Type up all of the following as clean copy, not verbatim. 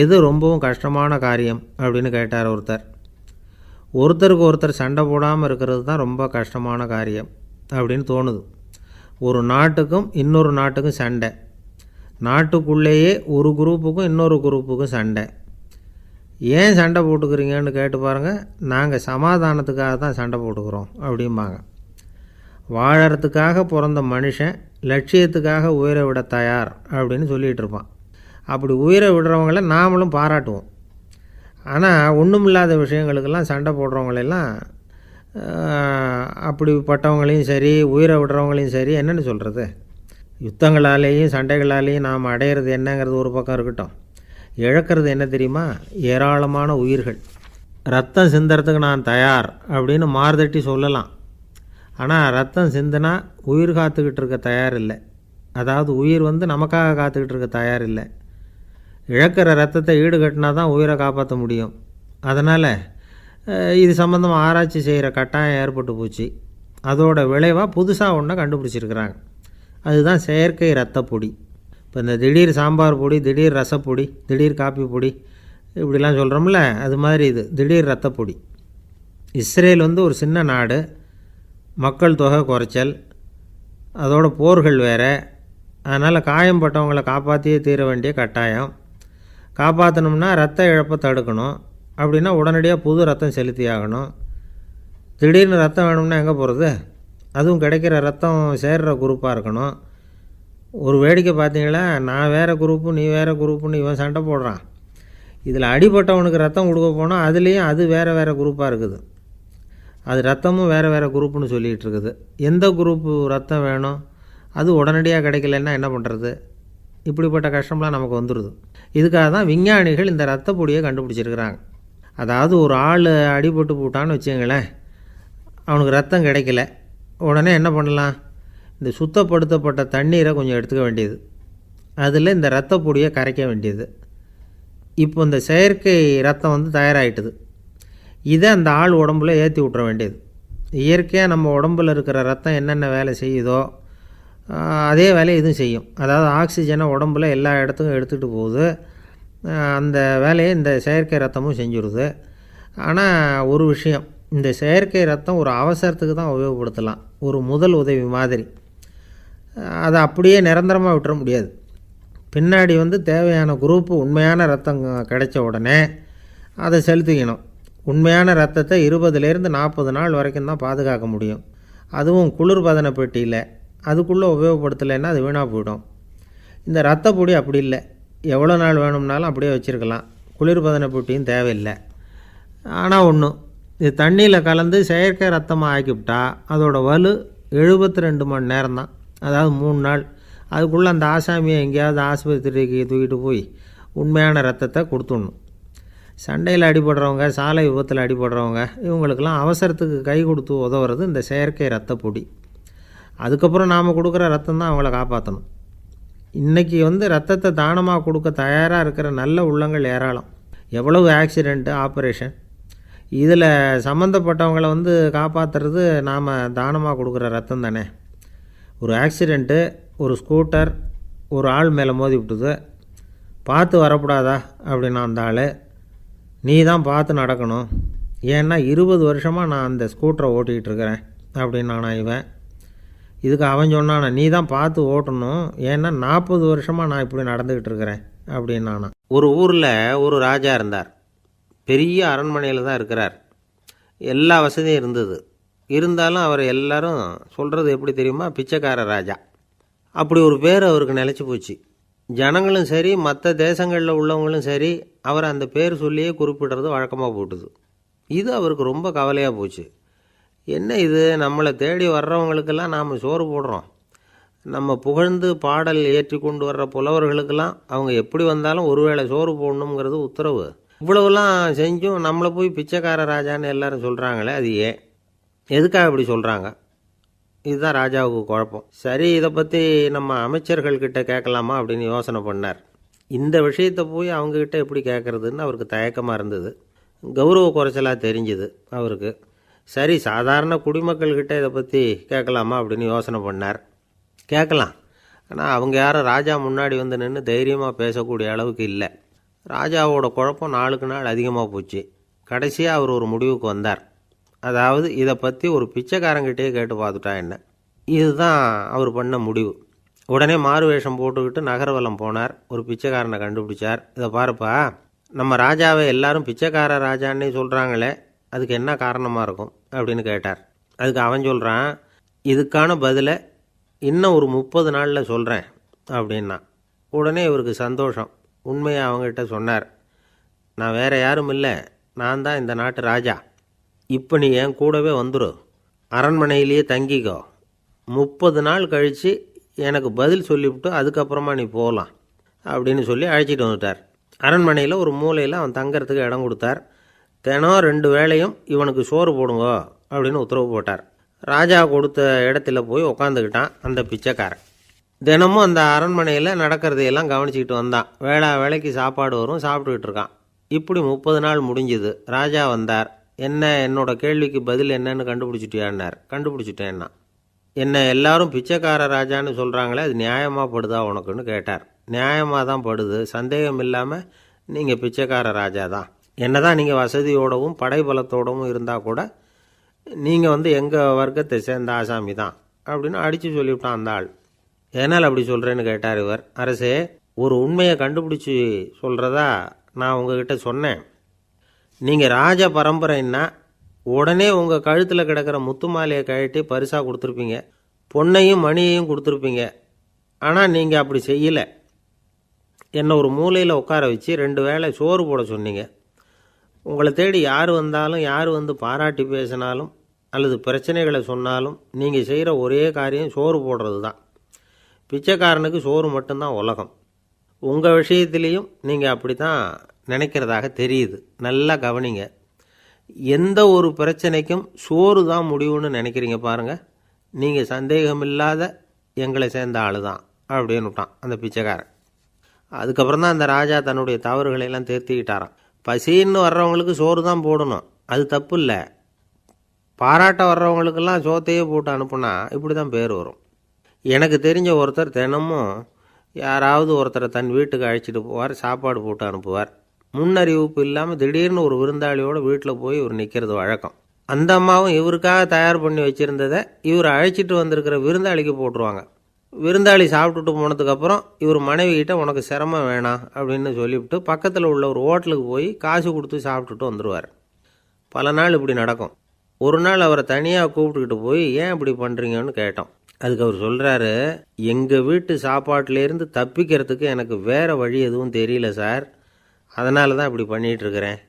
எது ரொம்பவும் கஷ்டமான காரியம் அப்படின்னு கேட்டார் ஒருத்தர். ஒருத்தருக்கு ஒருத்தர் சண்டை போடாமல் இருக்கிறது தான் ரொம்ப கஷ்டமான காரியம் அப்படின்னு தோணுது. ஒரு நாட்டுக்கும் இன்னொரு நாட்டுக்கும் சண்டை, நாட்டுக்குள்ளேயே ஒரு குரூப்புக்கும் இன்னொரு குரூப்புக்கும் சண்டை. ஏன் சண்டை போட்டுக்கிறீங்கன்னு கேட்டு பாருங்கள். நாங்கள் சமாதானத்துக்காக தான் சண்டை போட்டுக்கிறோம் அப்படிம்பாங்க. வாழறதுக்காக பிறந்த மனுஷன் லட்சியத்துக்காக உயிரை விட தயார் அப்படின்னு சொல்லிகிட்டு இருப்பான். அப்படி உயிரை விடுறவங்கள நாமளும் பாராட்டுவோம். ஆனால் ஒன்றுமில்லாத விஷயங்களுக்கெல்லாம் சண்டை போடுறவங்களெல்லாம் அப்படிப்பட்டவங்களையும் சரி உயிரை விடுறவங்களையும் சரி என்னென்னு சொல்கிறது, யுத்தங்களாலேயும் சண்டைகளாலேயும் நாம் அடையிறது என்னங்கிறது ஒரு பக்கம் இருக்கட்டும், இழக்கிறது என்ன தெரியுமா? ஏராளமான உயிர்கள். ரத்தம் சிந்துறதுக்கு நான் தயார் அப்படின்னு மார்தட்டி சொல்லலாம். ஆனால் ரத்தம் சிந்தினா உயிர் காத்துக்கிட்டு இருக்க தயார் இல்லை. அதாவது உயிர் நமக்காக காத்துக்கிட்டு இருக்க தயார் இல்லை. இழக்கிற ரத்தத்தை ஈடுகட்டினா தான் உயிரை காப்பாற்ற முடியும். அதனால் இது சம்மந்தமாக ஆராய்ச்சி செய்கிற கட்டாயம் ஏற்பட்டு போச்சு. அதோட விளைவாக புதுசாக ஒன்றை கண்டுபிடிச்சிருக்கிறாங்க. அதுதான் செயற்கை ரத்தப்பொடி. இப்போ இந்த திடீர் சாம்பார் பொடி, திடீர் ரசப்பொடி, திடீர் காப்பி பொடி இப்படிலாம் சொல்கிறோம்ல, அது மாதிரி இது திடீர் ரத்தப்பொடி. இஸ்ரேல் ஒரு சின்ன நாடு, மக்கள் தொகை குறைச்சல், அதோட போர்கள் வேறு. அதனால் காயம்பட்டவங்களை காப்பாற்றியே தீர வேண்டிய கட்டாயம். காப்பாற்றணும்னா ரத்த இழப்பை தடுக்கணும். அப்படின்னா உடனடியாக புது ரத்தம் செலுத்தி ஆகணும். திடீர்னு ரத்தம் வேணும்னா எங்கே போகிறது? அதுவும் கிடைக்கிற ரத்தம் சேர்கிற குரூப்பாக இருக்கணும். ஒரு வேடிக்கை பார்த்தீங்களா, நான் வேறு குரூப்பு நீ வேறு குரூப்புன்னு இவன் சண்டை போடுறான். இதில் அடிபட்டவனுக்கு ரத்தம் கொடுக்க போனால் அதுலேயும் அது வேறு வேறு குரூப்பாக இருக்குது. அது ரத்தமும் வேறு வேறு குரூப்புன்னு சொல்லிகிட்டு இருக்குது. எந்த குரூப்பு ரத்தம் வேணும்? அது உடனடியாக கிடைக்கலன்னா என்ன பண்ணுறது? இப்படிப்பட்ட கஷ்டம்லாம் நமக்கு வந்துடுது. இதுக்காக தான் விஞ்ஞானிகள் இந்த ரத்த பொடியை கண்டுபிடிச்சிருக்கிறாங்க. அதாவது ஒரு ஆள் அடிபட்டு போட்டான்னு வச்சுங்களேன், அவனுக்கு ரத்தம் கிடைக்கல. உடனே என்ன பண்ணலாம்? இந்த சுத்தப்படுத்தப்பட்ட தண்ணீரை கொஞ்சம் எடுத்துக்க வேண்டியது, அதில் இந்த ரத்த பொடியை கரைக்க வேண்டியது. இப்போ இந்த செயற்கை ரத்தம் தயாராகிட்டுது. இதை அந்த ஆள் உடம்புல ஏற்றி விட்ற வேண்டியது. இயற்கையாக நம்ம உடம்பில் இருக்கிற ரத்தம் என்னென்ன வேலை செய்யுதோ அதே வேலையை இதுவும் செய்யும். அதாவது ஆக்சிஜனை உடம்பில் எல்லா இடத்துக்கும் எடுத்துகிட்டு போகுது. அந்த வேலையை இந்த செயற்கை ரத்தமும் செஞ்சுருது. ஆனால் ஒரு விஷயம், இந்த செயற்கை ரத்தம் ஒரு அவசரத்துக்கு தான் உபயோகப்படுத்தலாம், ஒரு முதல் உதவி மாதிரி. அதை அப்படியே நிரந்தரமாக விட்டுற முடியாது. பின்னாடி தேவையான குரூப்பு உண்மையான ரத்தம் கிடைச்ச உடனே அதை செலுத்திக்கணும். உண்மையான ரத்தத்தை 20லேருந்து 40 நாள் வரைக்கும் தான் பாதுகாக்க முடியும். அதுவும் குளிர்பதன பெட்டியில். அதுக்குள்ளே உபயோகப்படுத்தலைன்னா அது வீணாக போயிடும். இந்த ரத்த பொடி அப்படி இல்லை, எவ்வளோ நாள் வேணும்னாலும் அப்படியே வச்சுருக்கலாம். குளிர்பதன பெட்டியும் தேவையில்லை. ஆனால் ஒன்று, இது தண்ணியில் கலந்து செயற்கை ரத்தமாக ஆக்கிவிட்டா அதோட வலு 72 மணி நேரம் தான். அதாவது 3 நாள். அதுக்குள்ளே அந்த ஆசாமியை எங்கேயாவது ஆஸ்பத்திரிக்கு தூக்கிட்டு போய் உண்மையான ரத்தத்தை கொடுத்துடணும். சண்டையில் அடிபடுறவங்க, சாலை விபத்தில் அடிபடுறவங்க, இவங்களுக்கெல்லாம் அவசரத்துக்கு கை கொடுத்து உதவுறது இந்த செயற்கை ரத்த பொடி. அதுக்கப்புறம் நாம் கொடுக்குற ரத்தம் தான் அவங்கள காப்பாற்றணும். இன்றைக்கி ரத்தத்தை தானமாக கொடுக்க தயாராக இருக்கிற நல்ல உள்ளங்கள் ஏராளம். எவ்வளவு ஆக்சிடெண்ட்டு, ஆப்ரேஷன், இதில் சம்மந்தப்பட்டவங்களை காப்பாற்றுறது நாம் தானமாக கொடுக்குற ரத்தம் தானே. ஒரு ஆக்சிடெண்ட்டு, ஒரு ஸ்கூட்டர் ஒரு ஆள் மேலே மோதி விட்டுது. பார்த்து வரக்கூடாதா அப்படின்னா அந்த ஆள், நீ தான் பார்த்து நடக்கணும், ஏன்னா 20 வருஷமாக நான் அந்த ஸ்கூட்டரை ஓட்டிகிட்டு இருக்கிறேன் அப்படின்னானா இவன். இதுக்கு அவன் சொன்னானா, நீ தான் பார்த்து ஓட்டணும், ஏன்னா 40 வருஷமாக நான் இப்படி நடந்துக்கிட்டு இருக்கிறேன் அப்படின்னானா. ஒரு ஊரில் ஒரு ராஜா இருந்தார். பெரிய அரண்மனையில் தான் இருக்கிறார். எல்லா வசதியும் இருந்தது. இருந்தாலும் அவர் எல்லாரும் சொல்கிறது எப்படி தெரியுமா? பிச்சைக்கார ராஜா. அப்படி ஒரு பேர் அவருக்கு நிலச்சி போச்சு. ஜனங்களும் சரி, மற்ற தேசங்களில் உள்ளவங்களும் சரி, அவர் அந்த பேர் சொல்லியே குறிப்பிடுறது வழக்கமாக போட்டுது. இது அவருக்கு ரொம்ப கவலையாக போச்சு. என்ன இது, நம்மளை தேடி வர்றவங்களுக்கெல்லாம் நாம் சோறு போடுறோம், நம்ம புகழ்ந்து பாடல் ஏற்றி கொண்டு வர்ற புலவர்களுக்கெல்லாம் அவங்க எப்படி வந்தாலும் ஒருவேளை சோறு போடணுங்கிறது உத்தரவு. இவ்வளவுலாம் செஞ்சும் நம்மளை போய் பிச்சைக்கார ராஜான்னு எல்லாரும் சொல்கிறாங்களே, அது ஏன், எதுக்காக இப்படி சொல்கிறாங்க? இதுதான் ராஜாவுக்கு குழப்பம். சரி, இதை பற்றி நம்ம அமைச்சர்கள்கிட்ட கேட்கலாமா அப்படின்னு யோசனை பண்ணார். இந்த விஷயத்தை போய் அவங்கக்கிட்ட எப்படி கேட்குறதுன்னு அவருக்கு தயக்கமாக இருந்தது. கௌரவ குறைச்சலாக தெரிஞ்சுது அவருக்கு. சரி, சாதாரண குடிமக்கள்கிட்ட இதை பற்றி கேட்கலாமா அப்படின்னு யோசனை பண்ணார். கேட்கலாம், ஆனால் அவங்க யாரும் ராஜா முன்னாடி நின்று தைரியமாக பேசக்கூடிய அளவுக்கு இல்லை. ராஜாவோட குழப்பம் நாளுக்கு நாள் அதிகமாக போச்சு. கடைசியாக அவர் ஒரு முடிவுக்கு வந்தார். அதாவது இதை பற்றி ஒரு பிச்சைக்காரங்கிட்டே கேட்டு பார்த்துட்டா என்ன. இதுதான் அவர் பண்ண முடிவு. உடனே மாறு வேஷம் போட்டுக்கிட்டு நகர்வலம் போனார். ஒரு பிச்சைக்காரனை கண்டுபிடிச்சார். இதை பாருப்பா, நம்ம ராஜாவை எல்லாரும் பிச்சைக்கார ராஜான்னே சொல்கிறாங்களே, அதுக்கு என்ன காரணமாக இருக்கும் அப்படின்னு கேட்டார். அதுக்கு அவன் சொல்கிறான், இதுக்கான பதிலை இன்னும் ஒரு 30 நாளில் சொல்கிறேன் அப்படின்னா. உடனே இவருக்கு சந்தோஷம். உண்மையை அவங்ககிட்ட சொன்னார். நான் வேறு யாரும் இல்லை, நான் தான் இந்த நாட்டு ராஜா. இப்போ நீ என் கூடவே வந்துடு, அரண்மனையிலேயே தங்கிக்கோ. 30 நாள் கழித்து எனக்கு பதில் சொல்லிவிட்டு அதுக்கப்புறமா நீ போகலாம் அப்படின்னு சொல்லி அழைச்சிட்டு வந்துட்டார். அரண்மனையில் ஒரு மூலையில் அவன் தங்கறதுக்கு இடம் கொடுத்தார். தினம் 2 வேளையும் இவனுக்கு சோறு போடுங்க அப்படின்னு உத்தரவு போட்டார். ராஜா கொடுத்த இடத்துல போய் உக்காந்துக்கிட்டான் அந்த பிச்சைக்காரன். தினமும் அந்த அரண்மனையில் நடக்கிறதையெல்லாம் கவனிச்சிக்கிட்டு வந்தான். வேளைக்கு சாப்பாடு வரும், சாப்பிட்டுக்கிட்டு இருக்கான். இப்படி 30 நாள் முடிஞ்சுது. ராஜா வந்தார். என்ன, என்னோட கேள்விக்கு பதில் என்னன்னு கண்டுபிடிச்சிட்டியான்னார். கண்டுபிடிச்சிட்டேன்னா. என்ன எல்லாரும் பிச்சைக்கார ராஜான்னு சொல்கிறாங்களே, அது நியாயமாக படுதா உனக்குன்னு கேட்டார். நியாயமாக தான் படுது, சந்தேகம் இல்லாமல் நீங்கள் பிச்சைக்கார ராஜா தான். என்ன தான் நீங்கள் வசதியோடவும் படைபலத்தோடவும் இருந்தால் கூட நீங்கள் எங்கள் வர்க்கத்தை சேர்ந்த ஆசாமி தான் அப்படின்னு அடித்து சொல்லிவிட்டான் அந்த ஆள். ஏனால் அப்படி சொல்கிறேன்னு கேட்டார் இவர். அரசே, ஒரு உண்மையை கண்டுபிடிச்சி சொல்கிறதா நான் உங்ககிட்ட சொன்னேன். நீங்கள் ராஜ பரம்பரைன்னா உடனே உங்கள் கழுத்தில் கிடக்கிற முத்து மாலையை கழட்டி பரிசாக கொடுத்துருப்பீங்க, பொன்னையும் மணியையும் கொடுத்துருப்பீங்க. ஆனால் நீங்கள் அப்படி செய்யலை. என்னை ஒரு மூலையில் உட்கார வச்சு 2 வேளை சோறு போட சொன்னீங்க. உங்களை தேடி யார் வந்தாலும், யார் பாராட்டி பேசினாலும் அல்லது பிரச்சனைகளை சொன்னாலும் நீங்கள் செய்கிற ஒரே காரியம் சோறு போடுறது தான். பிச்சைக்காரனுக்கு சோறு மட்டும்தான் உலகம். உங்கள் விஷயத்துலேயும் நீங்கள் அப்படி தான் நினைக்கிறதாக தெரியுது. நல்லா கவனிங்க. எந்த ஒரு பிரச்சனைக்கும் சோறு தான் முடிவுன்னு நினைக்கிறீங்க பாருங்கள். நீங்கள் சந்தேகமில்லாத எங்களை சேர்ந்த ஆள் தான் அப்படின்னு விட்டான் அந்த பிச்சைக்காரன். அதுக்கப்புறம் தான் அந்த ராஜா தன்னுடைய தவறுகளையெல்லாம் தேர்த்திக்கிட்டாராம். பசின்னு வர்றவங்களுக்கு சோறு தான் போடணும், அது தப்பு இல்லை. பாராட்ட வர்றவங்களுக்கெல்லாம் சோத்தையே போட்டு அனுப்புனா இப்படி தான் பேர் வரும். எனக்கு தெரிஞ்ச ஒருத்தர் தினமும் யாராவது ஒருத்தரை தன் வீட்டுக்கு அழைச்சிட்டு போவார், சாப்பாடு போட்டு அனுப்புவார். முன்னறிவிப்பு இல்லாமல் திடீர்னு ஒரு விருந்தாளியோட வீட்டில் போய் இவர் நிற்கிறது வழக்கம். அந்த அம்மாவும் இவருக்காக தயார் பண்ணி வச்சுருந்ததை இவர் அழைச்சிட்டு வந்திருக்கிற விருந்தாளிக்கு போட்டுருவாங்க. விருந்தாளி சாப்பிட்டுட்டு போனதுக்கப்புறம் இவர் மனைவிகிட்ட உனக்கு சிரமம் வேணாம் அப்படின்னு சொல்லிவிட்டு பக்கத்தில் உள்ள ஒரு ஹோட்டலுக்கு போய் காசு கொடுத்து சாப்பிட்டுட்டு வந்துடுவார். பல நாள் இப்படி நடக்கும். ஒரு நாள் அவரை தனியாக கூப்பிட்டுக்கிட்டு போய் ஏன் இப்படி பண்ணுறீங்கன்னு கேட்டோம். அதுக்கு அவர் சொல்கிறாரு, எங்கள் வீட்டு சாப்பாட்டிலேருந்து தப்பிக்கிறதுக்கு எனக்கு வேறு வழி எதுவும் தெரியல சார், அதனால தான் இப்படி பண்ணிகிட்ருக்கிறேன்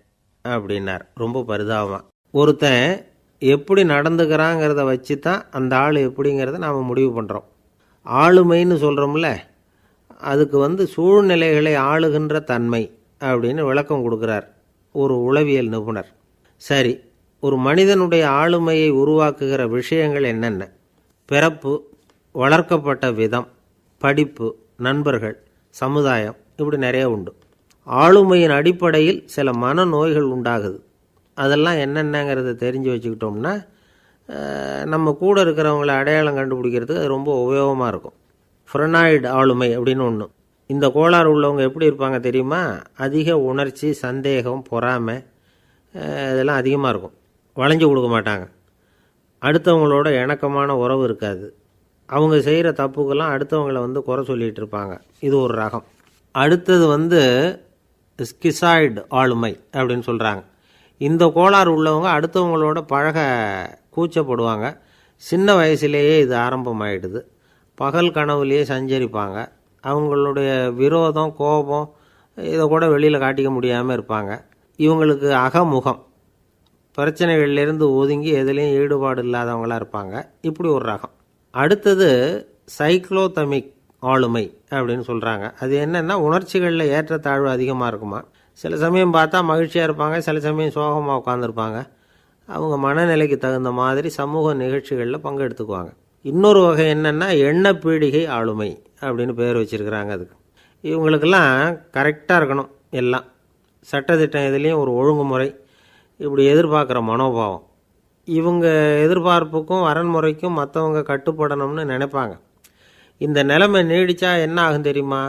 அப்படின்னார் ரொம்ப பரிதாபமாக. ஒருத்தன் எப்படி நடந்துக்கிறாங்கிறத வச்சு தான் அந்த ஆள் எப்படிங்கிறத நாம் முடிவு பண்ணுறோம். ஆளுமைன்னு சொல்கிறோம்ல, அதுக்கு சூழ்நிலைகளை ஆளுகின்ற தன்மை அப்படின்னு விளக்கம் கொடுக்குறார் ஒரு உளவியல் நிபுணர். சரி, ஒரு மனிதனுடைய ஆளுமையை உருவாக்குகிற விஷயங்கள் என்னென்ன? பிறப்பு, வளர்க்கப்பட்ட விதம், படிப்பு, நண்பர்கள், சமுதாயம், இப்படி நிறைய உண்டு. ஆளுமையின் அடிப்படையில் சில மனநோய்கள் உண்டாகுது. அதெல்லாம் என்னென்னங்கிறத தெரிஞ்சு வச்சுக்கிட்டோம்னா நம்ம கூட இருக்கிறவங்கள அடையாளம் கண்டுபிடிக்கிறதுக்கு அது ரொம்ப உபயோகமாக இருக்கும். ஃப்ரெனாய்டு ஆளுமை அப்படின்னு ஒன்று. இந்த கோளாறு உள்ளவங்க எப்படி இருப்பாங்க தெரியுமா? அதிக உணர்ச்சி, சந்தேகம், பொறாமை இதெல்லாம் அதிகமாக இருக்கும். வளைஞ்சு கொடுக்க மாட்டாங்க. அடுத்தவங்களோட இணக்கமான உறவு இருக்காது. அவங்க செய்கிற தப்புக்கெல்லாம் அடுத்தவங்களை குறை சொல்லிகிட்டு இருப்பாங்க. இது ஒரு ரகம். அடுத்தது ஸ்கிசாய்டு ஆளுமை அப்படின்னு சொல்கிறாங்க. இந்த கோளாறு உள்ளவங்க அடுத்தவங்களோட பழக கூச்சப்படுவாங்க. சின்ன வயசுலேயே இது ஆரம்பமாயிடுது. பகல் கனவுலேயே சஞ்சரிப்பாங்க. அவங்களுடைய விரோதம், கோபம் இதை கூட வெளியில் காட்டிக்க முடியாமல் இருப்பாங்க. இவங்களுக்கு அகமுகம், பிரச்சனைகள்லேருந்து ஒதுங்கி எதுலேயும் ஈடுபாடு இல்லாதவங்களாக இருப்பாங்க. இப்படி ஒரு ரகம். அடுத்தது சைக்ளோதமிக் ஆளுமை அப்படின்னு சொல்கிறாங்க. அது என்னென்னா, உணர்ச்சிகளில் ஏற்றத்தாழ்வு அதிகமாக இருக்குமா. சில சமயம் பார்த்தா மகிழ்ச்சியாக இருப்பாங்க, சில சமயம் சோகமாக உட்காந்துருப்பாங்க. அவங்க மனநிலைக்கு தகுந்த மாதிரி சமூக நிகழ்ச்சிகளில் பங்கெடுத்துக்குவாங்க. இன்னொரு வகை என்னென்னா எண்ணப்பீடிகை ஆளுமை அப்படின்னு பேர் வச்சுருக்கிறாங்க. அதுக்கு இவங்களுக்கெல்லாம் கரெக்டாக இருக்கணும், எல்லாம் சட்டத்திட்டம், இதுலேயும் ஒரு ஒழுங்குமுறை, இப்படி எதிர்பார்க்குற மனோபாவம். இவங்க எதிர்பார்ப்புக்கும் வரன்முறைக்கும் மற்றவங்க கட்டுப்படணும்னு நினைப்பாங்க. இந்த நிலைமை நீடித்தா என்ன ஆகும் தெரியுமா?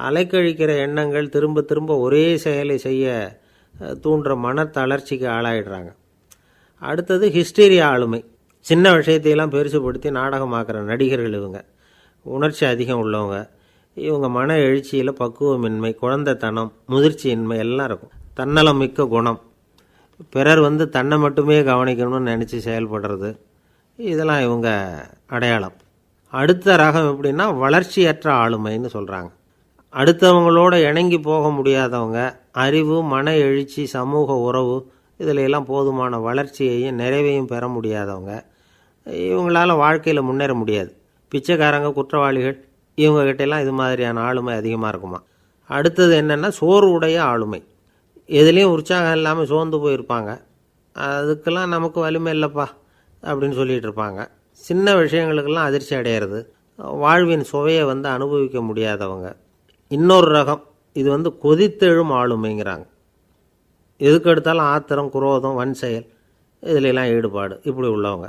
அலைக்கழிக்கிற எண்ணங்கள் திரும்ப திரும்ப ஒரே செயலை செய்ய தூண்டுற மனத்தளர்ச்சிக்கு ஆளாயிடுறாங்க. அடுத்தது ஹிஸ்டீரியா ஆளுமை. சின்ன விஷயத்தையெல்லாம் பெருசுப்படுத்தி நாடகமாக்குற நடிகர்கள் இவங்க. உணர்ச்சி அதிகம் உள்ளவங்க. இவங்க மன எழுச்சியில் பக்குவமின்மை, குழந்தைத்தனம், முதிர்ச்சியின்மை எல்லாம் இருக்கும். தன்னலம் மிக்க குணம். பிறர் தன்னை மட்டுமே கவனிக்கணும்னு நினச்சி செயல்படுறது, இதெல்லாம் இவங்க அடையாளம். அடுத்த ரகம் எப்படின்னா வளர்ச்சியற்ற ஆளுமைன்னு சொல்கிறாங்க. அடுத்தவங்களோட இணங்கி போக முடியாதவங்க, அறிவு, மன எழுச்சி, சமூக உறவு இதில் எல்லாம் போதுமான வளர்ச்சியையும் நிறைவையும் பெற முடியாதவங்க. இவங்களால வாழ்க்கையில் முன்னேற முடியாது. பிச்சைக்காரங்க, குற்றவாளிகள் இவங்ககிட்டெல்லாம் இது மாதிரியான ஆளுமை அதிகமாக இருக்குமா. அடுத்தது என்னென்னா சோர்வுடைய ஆளுமை. எதுலேயும் உற்சாகம் இல்லாமல் சோர்ந்து போயிருப்பாங்க. அதுக்கெல்லாம் நமக்கு வலிமை இல்லைப்பா அப்படின்னு சொல்லிகிட்டு இருப்பாங்க. சின்ன விஷயங்களுக்கெல்லாம் அதிர்ச்சி அடையிறது, வாழ்வின் சுவையை அனுபவிக்க முடியாதவங்க. இன்னொரு ரகம் இது கொதித்தெழும் ஆளுமைங்கிறாங்க. எதுக்கு எடுத்தாலும் ஆத்திரம், குரோதம், வன் செயல் இதிலெல்லாம் ஈடுபாடு இப்படி உள்ளவங்க.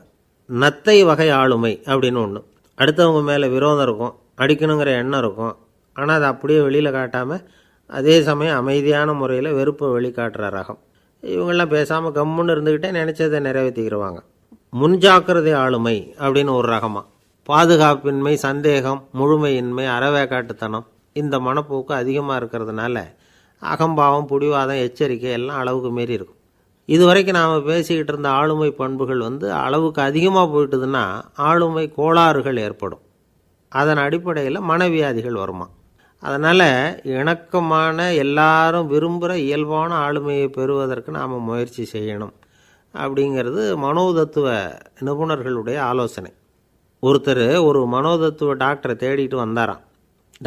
நத்தை வகை ஆளுமை அப்படின்னு ஒன்று. அடுத்தவங்க மேலே விரோதம் இருக்கும், அடிக்கணுங்கிற எண்ணம் இருக்கும். ஆனால் அதை அப்படியே வெளியில் காட்டாமல் அதே சமயம் அமைதியான முறையில் வெறுப்பை வெளிக்காட்டுற ரகம். இவங்கெல்லாம் பேசாமல் கம்முன்னு இருந்துக்கிட்டே நினச்சதை நிறைவேற்றிக்கிடுவாங்க. முன்ஜாக்கிரதை ஆளுமை அப்படின்னு ஒரு ரகமாக. பாதுகாப்பின்மை, சந்தேகம், முழுமையின்மை, அறவேக்காட்டுத்தனம் இந்த மனப்போக்கு அதிகமாக இருக்கிறதுனால அகம்பாவம், புடிவாதம், எச்சரிக்கை எல்லாம் அளவுக்கு மீறி இருக்கும். இதுவரைக்கும் நாம் பேசிக்கிட்டு இருந்த ஆளுமை பண்புகள் அளவுக்கு அதிகமாக போயிட்டுதுன்னா ஆளுமை கோளாறுகள் ஏற்படும். அதன் அடிப்படையில் மனவியாதிகள் வருமா. அதனால் இணக்கமான எல்லாரும் விரும்புகிற இயல்பான ஆளுமையை பெறுவதற்கு நாம் முயற்சி செய்யணும் அப்படிங்கிறது மனோதத்துவ நிபுணர்களுடைய ஆலோசனை. ஒருத்தர் ஒரு மனோதத்துவ டாக்டரை தேடிட்டு வந்தாராம்.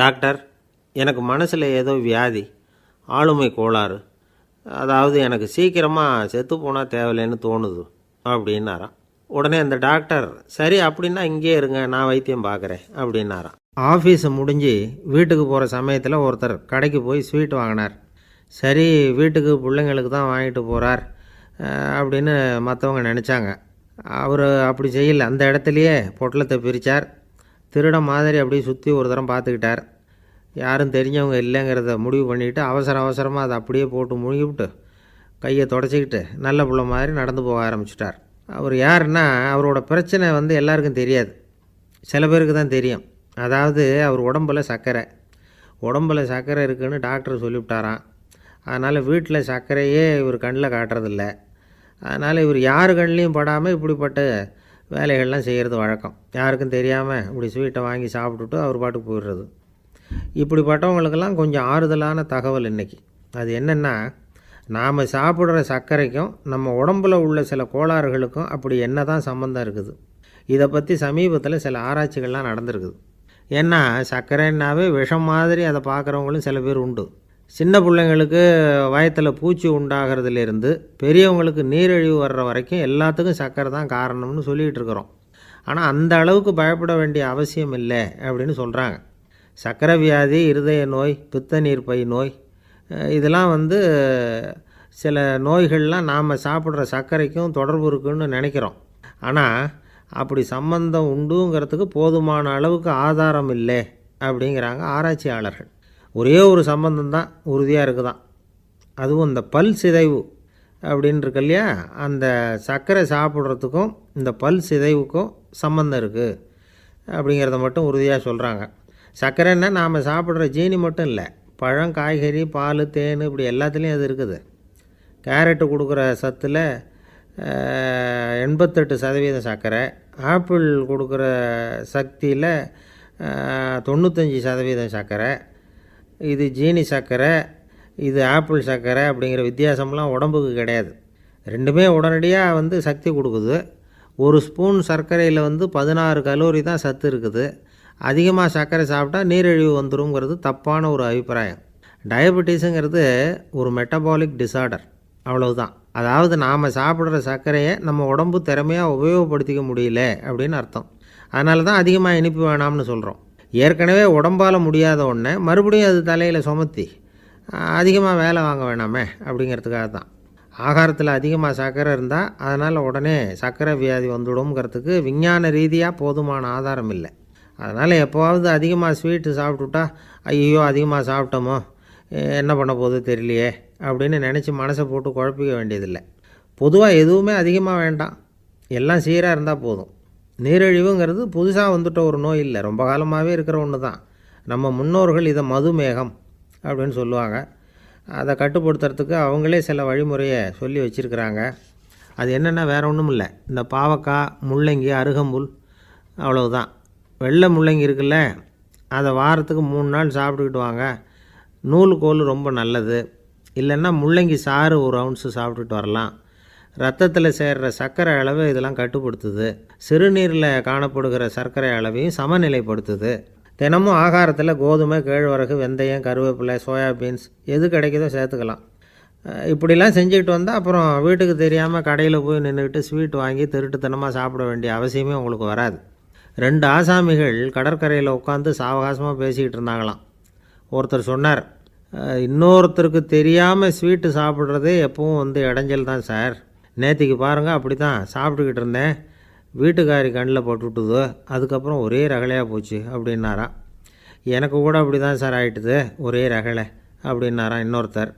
டாக்டர், எனக்கு மனசில் ஏதோ வியாதி, ஆளுமை கோளாறு, அதாவது எனக்கு சீக்கிரமாக செத்து போனால் தேவையில்லைன்னு தோணுது அப்படின்னாராம். உடனே அந்த டாக்டர், சரி அப்படின்னா இங்கே இருங்க, நான் வைத்தியம் பார்க்குறேன் அப்படின்னாராம். ஆஃபீஸை முடிஞ்சு வீட்டுக்கு போகிற சமயத்தில் ஒருத்தர் கடைக்கு போய் ஸ்வீட் வாங்கினார். சரி, வீட்டுக்கு பிள்ளைங்களுக்கு தான் வாங்கிட்டு போகிறார் அப்படின்னு மற்றவங்க நினச்சாங்க. அவர் அப்படி செய்யலை. அந்த இடத்துலையே பொட்டலத்தை பிரித்தார். திருட மாதிரி அப்படியே சுற்றி ஒரு தரம் பார்த்துக்கிட்டார். யாரும் தெரிஞ்சவங்க இல்லைங்கிறத முடிவு பண்ணிவிட்டு அவசரமாக அதை அப்படியே போட்டு முழுகிவிட்டு கையை தொடச்சிக்கிட்டு நல்ல பிள்ளை மாதிரி நடந்து போக ஆரம்பிச்சிட்டார். அவர் யாருன்னா, அவரோட பிரச்சனை எல்லாருக்கும் தெரியாது, சில பேருக்கு தான் தெரியும். அதாவது அவர் உடம்பில் சர்க்கரை இருக்குதுன்னு டாக்டர் சொல்லிவிட்டாராம். அதனால் வீட்டில் சர்க்கரையே இவர் கண்ணில் காட்டுறதில்ல. அதனால் இவர் யார் கண்ணிலையும் படாமல் இப்படிப்பட்ட வேலைகள்லாம் செய்கிறது வழக்கம். யாருக்கும் தெரியாமல் இப்படி ஸ்வீட்டை வாங்கி சாப்பிட்டுட்டு அவர் பாட்டுக்கு போயிடுறது. இப்படிப்பட்டவங்களுக்கெல்லாம் கொஞ்சம் ஆறுதலான தகவல் இன்றைக்கி. அது என்னென்னா, நாம் சாப்பிட்ற சர்க்கரைக்கும் நம்ம உடம்பில் உள்ள சில கோளாறுகளுக்கும் அப்படி என்ன தான் சம்மந்தம் இருக்குது. இதை பற்றி சமீபத்தில் சில ஆராய்ச்சிகள்லாம் நடந்திருக்குது. ஏன்னா சர்க்கரைன்னாவே விஷம் மாதிரி அதை பார்க்குறவங்களும் சில பேர் உண்டு. சின்ன பிள்ளைங்களுக்கு வயத்தில் பூச்சி உண்டாகிறதுலேருந்து பெரியவங்களுக்கு நீரிழிவு வர்ற வரைக்கும் எல்லாத்துக்கும் சர்க்கரை தான் காரணம்னு சொல்லிகிட்டு இருக்கிறோம். ஆனால் அந்த அளவுக்கு பயப்பட வேண்டிய அவசியம் இல்லை அப்படின்னு சொல்கிறாங்க. சர்க்கரை வியாதி, இருதய நோய், பித்த நீர்ப்பை நோய் இதெல்லாம் சில நோய்கள்லாம் நாம் சாப்பிட்ற சர்க்கரைக்கும் தொடர்பு இருக்குன்னு நினைக்கிறோம். ஆனால் அப்படி சம்பந்தம் உண்டுங்கிறதுக்கு போதுமான அளவுக்கு ஆதாரம் இல்லை அப்படிங்கிறாங்க ஆராய்ச்சியாளர்கள். ஒரே ஒரு சம்பந்தம் தான் உறுதியாக இருக்குதான். அதுவும் இந்த பல் சிதைவு அப்படின்னு இருக்கு இல்லையா, அந்த சர்க்கரை சாப்பிட்றதுக்கும் இந்த பல் சிதைவுக்கும் சம்பந்தம் இருக்குது அப்படிங்கிறத மட்டும் உறுதியாக சொல்கிறாங்க. சர்க்கரைன்னா நாம் சாப்பிட்ற ஜீனி மட்டும் இல்லை, பழம், காய்கறி, பால், தேன் இப்படி எல்லாத்துலேயும் அது இருக்குது. கேரட்டு கொடுக்குற சத்தில் 88% சர்க்கரை, ஆப்பிள் கொடுக்குற சக்தியில் 95% சர்க்கரை. இது ஜீனி சர்க்கரை, இது ஆப்பிள் சர்க்கரை அப்படிங்கிற வித்தியாசம்லாம் உடம்புக்கு கிடையாது. ரெண்டுமே உடனடியாக சக்தி கொடுக்குது. ஒரு ஸ்பூன் சர்க்கரையில் 16 கலோரி தான் சத்து இருக்குது. அதிகமாக சர்க்கரை சாப்பிட்டா நீரிழிவு வந்துருங்கிறது தப்பான ஒரு அபிப்பிராயம். டயபெட்டிஸுங்கிறது ஒரு மெட்டபாலிக் டிஸார்டர், அவ்வளவுதான். அதாவது நாம் சாப்பிட்ற சர்க்கரையை நம்ம உடம்பு திறமையாக உபயோகப்படுத்திக்க முடியல அப்படின்னு அர்த்தம். அதனால தான் அதிகமாக இனிப்பு வேணாம்னு சொல்கிறோம். ஏற்கனவே உடம்பால் முடியாத ஒன்றை மறுபடியும் அது தலையில் சுமத்தி அதிகமாக வேலை வாங்க வேணாமே அப்படிங்கிறதுக்காக தான். ஆகாரத்தில் அதிகமாக சர்க்கரை இருந்தால் அதனால் உடனே சர்க்கரை வியாதி வந்துடும்ங்கிறதுக்கு விஞ்ஞான ரீதியாக போதுமான ஆதாரம் இல்லை. அதனால் எப்போவாவது அதிகமாக ஸ்வீட்டு சாப்பிட்டுட்டா ஐயோ அதிகமாக சாப்பிட்டோமோ என்ன பண்ண போகுது தெரியலையே அப்படின்னு நினச்சி மனசை போட்டு குழப்பிக்க வேண்டியதில்லை. பொதுவாக எதுவுமே அதிகமாக வேண்டாம், எல்லாம் சீராக இருந்தால் போதும். நீரிழிவுங்கிறது புதுசாக வந்துட்ட ஒரு நோய் இல்லை, ரொம்ப காலமாகவே இருக்கிற ஒன்று தான். நம்ம முன்னோர்கள் இதை மதுமேகம் அப்படின்னு சொல்லுவாங்க. அதை கட்டுப்படுத்துறதுக்கு அவங்களே சில வழிமுறையை சொல்லி வச்சுருக்கிறாங்க. அது என்னென்னா வேறு ஒன்றும் இல்லை, இந்த பாவக்காய், முள்ளங்கி, அருகம்புல், அவ்வளவுதான். வெள்ளை முள்ளங்கி இருக்குல்ல, அதை வாரத்துக்கு 3 நாள் சாப்பிட்டுக்கிட்டு வாங்க. நூலுக்கோல் ரொம்ப நல்லது. இல்லைன்னா முள்ளங்கி சாறு ஒரு அவுன்ஸு சாப்பிட்டுட்டு வரலாம். ரத்தத்தில் சேர்கிற சர்க்கரை அளவு இதெல்லாம் கட்டுப்படுத்துது. சிறுநீரில் காணப்படுகிற சர்க்கரை அளவையும் சமநிலைப்படுத்துது. தினமும் ஆகாரத்தில் கோதுமை, கேழ்வரகு, வெந்தயம், கருவேப்பிலை, சோயாபீன்ஸ் எது கிடைக்குதோ சேர்த்துக்கலாம். இப்படிலாம் செஞ்சுக்கிட்டு வந்தால் அப்புறம் வீட்டுக்கு தெரியாமல் கடையில் போய் நின்றுக்கிட்டு ஸ்வீட் வாங்கி திருட்டுத்தனமாக சாப்பிட வேண்டிய அவசியமே உங்களுக்கு வராது. 2 ஆசாமிகள் கடற்கரையில் உட்காந்து சாவகாசமாக பேசிக்கிட்டு இருந்தாங்களாம். ஒருத்தர் சொன்னார், இன்னொருத்தருக்கு தெரியாமல் ஸ்வீட்டு சாப்பிட்றதே எப்பவும் இடைஞ்சல் தான் சார். நேற்றுக்கு பாருங்கள் அப்படி தான் சாப்பிட்டுக்கிட்டு இருந்தேன், வீட்டுக்காரி கண்ணில் போட்டுவிட்டுது, அதுக்கப்புறம் ஒரே ரகலையாக போச்சு அப்படின்னாராம். எனக்கு கூட அப்படி தான் சார் ஆகிட்டுது, ஒரே ரகலை அப்படின்னாராம் இன்னொருத்தர்.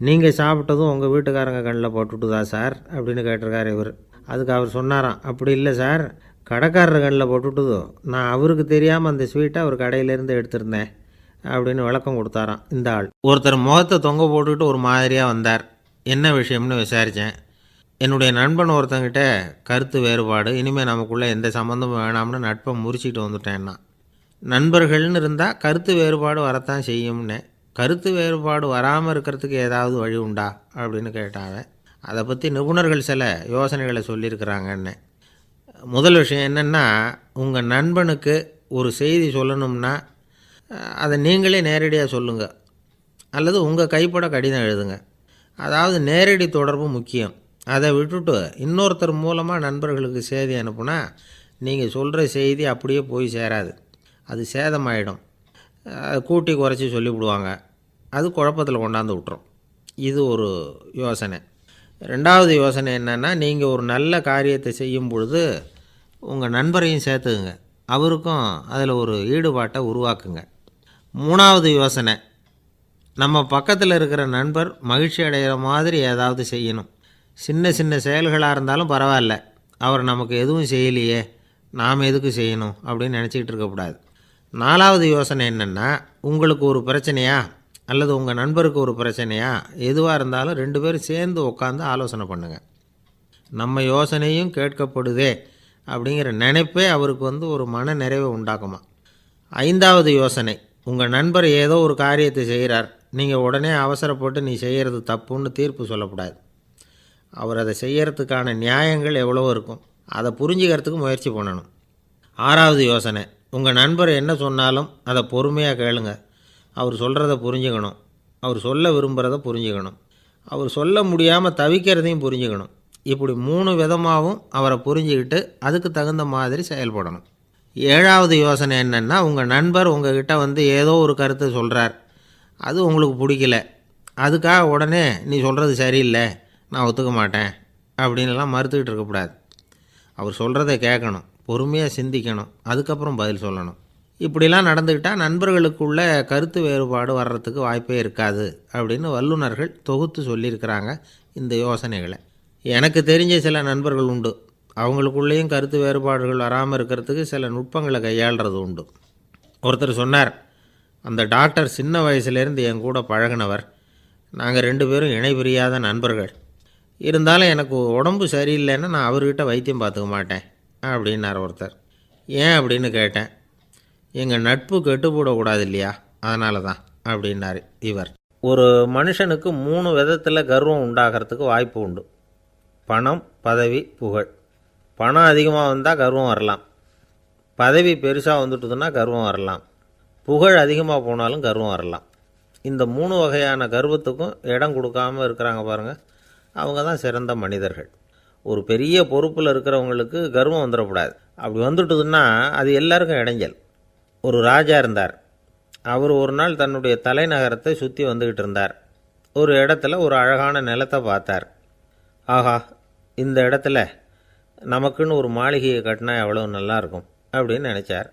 நீங்கள் சாப்பிட்டதும் உங்கள் வீட்டுக்காரங்க கண்ணில் போட்டுவிட்டுதா சார் அப்படின்னு கேட்டிருக்கார் இவர். அதுக்கு அவர் சொன்னாராம், அப்படி இல்லை சார், கடைக்காரர் கண்ணில் போட்டுவிட்டுதோ, நான் அவருக்கு தெரியாமல் அந்த ஸ்வீட்டை அவர் கடையிலேருந்து எடுத்திருந்தேன் அப்படின்னு விளக்கம் கொடுத்தாராம் இந்த ஆள். ஒருத்தர் முகத்தை தொங்க போட்டுக்கிட்டு ஒரு மாதிரியாக வந்தார். என்ன விஷயம்னு விசாரித்தேன். என்னுடைய நண்பன் ஒருத்தங்கிட்ட கருத்து வேறுபாடு, இனிமேல் நமக்குள்ளே எந்த சம்மந்தமும் வேணாம்னு நட்பை முறிச்சிட்டு வந்துட்டேன்னா. நண்பர்கள்னு இருந்தால் கருத்து வேறுபாடு வரத்தான் செய்யும்னு. கருத்து வேறுபாடு வராமல் இருக்கிறதுக்கு ஏதாவது வழி உண்டா அப்படின்னு கேட்டாங்க. அதை பற்றி நிபுணர்கள் சில யோசனைகளை சொல்லியிருக்கிறாங்கன்னு. முதல் விஷயம் என்னென்னா, உங்கள் நண்பனுக்கு ஒரு செய்தி சொல்லணும்னா அதை நீங்களே நேரடியாக சொல்லுங்கள், அல்லது உங்கள் கைப்பட கடிதம் எழுதுங்க. அதாவது நேரடி தொடர்பு முக்கியம். அதை விட்டுட்டு இன்னொருத்தர் மூலமாக நண்பர்களுக்கு செய்தி அனுப்புனா நீங்கள் சொல்கிற செய்தி அப்படியே போய் சேராது, அது சேதமாயிடும். கூட்டி குறைச்சி சொல்லிவிடுவாங்க, அது குழப்பத்தில் கொண்டாந்து விட்டுரும். இது ஒரு யோசனை. 2வது யோசனை என்னென்னா, நீங்கள் ஒரு நல்ல காரியத்தை செய்யும் பொழுது உங்கள் நண்பரையும் சேர்த்துக்குங்க, அவருக்கும் அதில் ஒரு ஈடுபாட்டை உருவாக்குங்க. 3வது யோசனை, நம்ம பக்கத்தில் இருக்கிற நண்பர் மகிழ்ச்சி அடைகிற மாதிரி ஏதாவது செய்யணும். சின்ன சின்ன செயல்களாக இருந்தாலும் பரவாயில்ல, அவர் நமக்கு எதுவும் செய்யலையே, நாம் எதுக்கு செய்யணும் அப்படின்னு நினச்சிக்கிட்டு இருக்கக்கூடாது. 4வது யோசனை என்னென்னா, உங்களுக்கு ஒரு பிரச்சனையா அல்லது உங்கள் நண்பருக்கு ஒரு பிரச்சனையா, எதுவாக இருந்தாலும் 2 பேரும் சேர்ந்து உட்காந்து ஆலோசனை பண்ணுங்கள். நம்ம யோசனையும் கேட்கப்படுதே அப்படிங்கிற நினைப்பே அவருக்கு ஒரு மன நிறைவை உண்டாக்குமா. 5வது யோசனை, உங்கள் நண்பர் ஏதோ ஒரு காரியத்தை செய்கிறார், நீங்கள் உடனே அவசரப்பட்டு நீ செய்கிறது தப்புன்னு தீர்ப்பு சொல்லக்கூடாது. அவர் அதை செய்கிறதுக்கான நியாயங்கள் எவ்வளவோ இருக்கும், அதை புரிஞ்சுக்கிறதுக்கு முயற்சி பண்ணணும். 6வது யோசனை, உங்கள் நண்பர் என்ன சொன்னாலும் அதை பொறுமையாக கேளுங்க. அவர் சொல்கிறத புரிஞ்சுக்கணும், அவர் சொல்ல விரும்புகிறத புரிஞ்சுக்கணும், அவர் சொல்ல முடியாமல் தவிக்கிறதையும் புரிஞ்சுக்கணும். இப்படி 3 விதமாகவும் அவரை புரிஞ்சுக்கிட்டு அதுக்கு தகுந்த மாதிரி செயல்படணும். 7வது யோசனை என்னென்னா, உங்கள் நண்பர் உங்ககிட்ட ஏதோ ஒரு கருத்தை சொல்கிறார், அது உங்களுக்கு பிடிக்கல, அதுக்காக உடனே நீ சொல்கிறது சரியில்லை, நான் ஒத்துக்க மாட்டேன் அப்படின்லாம் மறுத்துக்கிட்டு இருக்கக்கூடாது. அவர் சொல்கிறத கேட்கணும், பொறுமையாக சிந்திக்கணும், அதுக்கப்புறம் பதில் சொல்லணும். இப்படிலாம் நடந்துக்கிட்டால் நண்பர்களுக்குள்ள கருத்து வேறுபாடு வர்றதுக்கு வாய்ப்பே இருக்காது அப்படின்னு வல்லுநர்கள் தொகுத்து சொல்லியிருக்கிறாங்க இந்த யோசனைகளை. எனக்கு தெரிஞ்ச சில நண்பர்கள் உண்டு, அவங்களுக்குள்ளேயும் கருத்து வேறுபாடுகள் வராமல் இருக்கிறதுக்கு சில நுட்பங்களை கையாளுறது உண்டு. ஒருத்தர் சொன்னார், அந்த டாக்டர் சின்ன வயசுலேருந்து என் கூட பழகினவர், நாங்கள் 2 பேரும் இணை பிரியாத நண்பர்கள். இருந்தாலும் எனக்கு உடம்பு சரியில்லைன்னா நான் அவர்கிட்ட வைத்தியம் பார்த்துக்க மாட்டேன் அப்படின்னார் ஒருத்தர். ஏன் அப்படின்னு கேட்டேன். எங்கள் நட்பு கெட்டுப்போடக்கூடாது இல்லையா, அதனால தான் அப்படின்னார் இவர். ஒரு மனுஷனுக்கு 3 விதத்தில் கர்வம் உண்டாகிறதுக்கு வாய்ப்பு உண்டு. பணம், பதவி, புகழ். பணம் அதிகமாக வந்தால் கர்வம் வரலாம், பதவி பெருசாக வந்துட்டுதுன்னா கர்வம் வரலாம், புகழ் அதிகமாக போனாலும் கர்வம் வரலாம். இந்த 3 வகையான கர்வத்துக்கும் இடம் கொடுக்காமல் இருக்கிறாங்க பாருங்கள், அவங்க தான் சிறந்த மனிதர்கள். ஒரு பெரிய பொறுப்பில் இருக்கிறவங்களுக்கு கர்வம் வந்துடக்கூடாது. அப்படி வந்துட்டுதுன்னா அது எல்லாருக்கும் இடைஞ்சல். ஒரு ராஜா இருந்தார். அவர் ஒரு நாள் தன்னுடைய தலைநகரத்தை சுற்றி வந்துக்கிட்டு இருந்தார். ஒரு இடத்துல ஒரு அழகான நிலத்தை பார்த்தார். ஆஹா, இந்த இடத்துல நமக்குன்னு ஒரு மாளிகையை கட்டினா எவ்வளோ நல்லாயிருக்கும் அப்படின்னு நினச்சார்.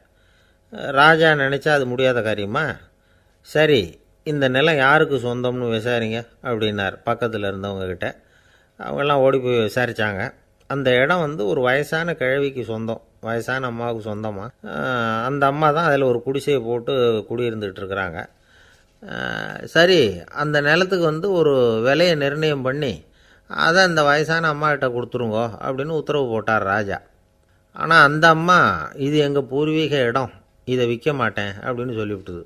ராஜா நினச்சா அது முடியாத காரியமா? சரி, இந்த நிலம் யாருக்கு சொந்தம்னு விசாரிங்க அப்படின்னார் பக்கத்தில் இருந்தவங்கக்கிட்ட. அவங்கெல்லாம் ஓடி போய் விசாரித்தாங்க. அந்த இடம் ஒரு வயசான கிழவிக்கு சொந்தம், வயசான அம்மாவுக்கு சொந்தமாக. அந்த அம்மா தான் அதில் ஒரு குடிசையை போட்டு குடியிருந்துகிட்டு இருக்கிறாங்க. சரி, அந்த நிலத்துக்கு ஒரு விலையை நிர்ணயம் பண்ணி அதை அந்த வயசான அம்மாக்கிட்ட கொடுத்துருங்கோ அப்படின்னு உத்தரவு போட்டார் ராஜா. ஆனால் அந்த அம்மா, இது எங்கள் பூர்வீக இடம், இதை விற்க மாட்டேன் அப்படின்னு சொல்லிவிட்டுது.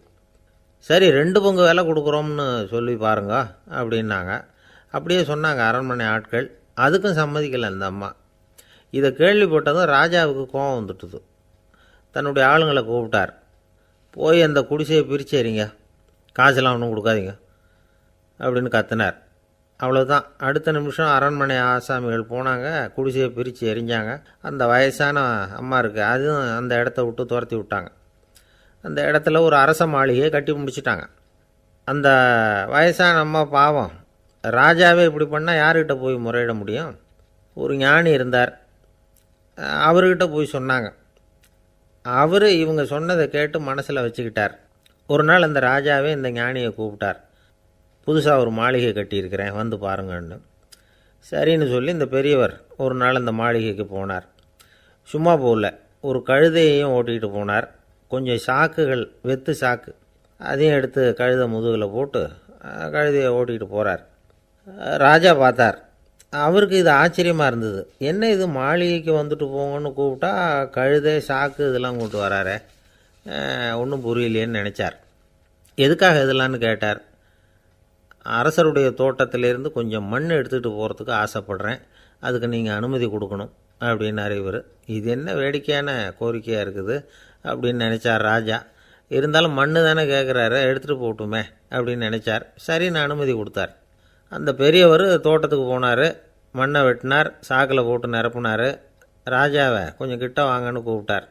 சரி, 2 பங்கு விலை கொடுக்குறோம்னு சொல்லி பாருங்க அப்படின்னாங்க. அப்படியே சொன்னாங்க அரண்மனை ஆட்கள். அதுக்கும் சம்மதிக்கலை அந்த அம்மா. இதை கேள்விப்பட்டதும் ராஜாவுக்கு கோபம் வந்துட்டுது. தன்னுடைய ஆளுங்களை கூப்பிட்டார். போய் அந்த குடிசையை பிரித்து எறிங்க, காசெல்லாம் ஒன்றும் கொடுக்காதீங்க அப்படின்னு கத்தினார். அவ்வளோதான். அடுத்த நிமிஷம் அரண்மனை ஆசாமிகள் போனாங்க, குடிசையை பிரித்து எரிஞ்சாங்க. அந்த வயசான அம்மா இருக்குது, அதுவும் அந்த இடத்த விட்டு துரத்தி விட்டாங்க. அந்த இடத்துல ஒரு அரச மாளிகையை கட்டி முடிச்சிட்டாங்க. அந்த வயசான அம்மா பாவம், ராஜாவே இப்படி பண்ணால் யார்கிட்ட போய் முறையிட முடியும்? ஒரு ஞானி இருந்தார், அவர்கிட்ட போய் சொன்னாங்க. அவர் இவங்க சொன்னதை கேட்டு மனசில் வச்சுக்கிட்டார். ஒரு நாள் அந்த ராஜாவே இந்த ஞானியை கூப்பிட்டார். புதுசாக ஒரு மாளிகை கட்டியிருக்கிறேன், வந்து பாருங்கன்னு. சரின்னு சொல்லி இந்த பெரியவர் ஒரு நாள் அந்த மாளிகைக்கு போனார். சும்மா போகல, ஒரு கழுதையையும் ஓட்டிகிட்டு போனார். கொஞ்சம் சாக்குகள், வெத்து சாக்கு, அதையும் எடுத்து கழுதை முதுகில் போட்டு கழுதையை ஓட்டிகிட்டு போகிறார். ராஜா பார்த்தார். அவருக்கு இது ஆச்சரியமாக இருந்தது. என்ன இது, மாளிகைக்கு வந்துட்டு போங்கன்னு கூப்பிட்டா கழுதை சாக்கு இதெல்லாம் கூப்பிட்டு வராரே, ஒன்றும் புரியலையேன்னு நினச்சார். எதுக்காக இதெல்லாம்னு கேட்டார். அரசருடைய தோட்டத்திலேருந்து கொஞ்சம் மண் எடுத்துகிட்டு போகிறதுக்கு ஆசைப்படுறேன், அதுக்கு நீங்கள் அனுமதி கொடுக்கணும் அப்படின்னார் இவர். இது என்ன வேடிக்கையான கோரிக்கையாக இருக்குது அப்படின்னு நினச்சார் ராஜா. இருந்தாலும் மண் தானே கேட்குறாரு, எடுத்துகிட்டு போட்டுமே அப்படின்னு நினச்சார். சரின்னு அனுமதி கொடுத்தார். அந்த பெரியவர் தோட்டத்துக்கு போனார், மண்ணை வெட்டினார், சாக்கில் போட்டு நிரப்புனார். ராஜாவை கொஞ்சம் கிட்ட வாங்கன்னு கூப்பிட்டார்.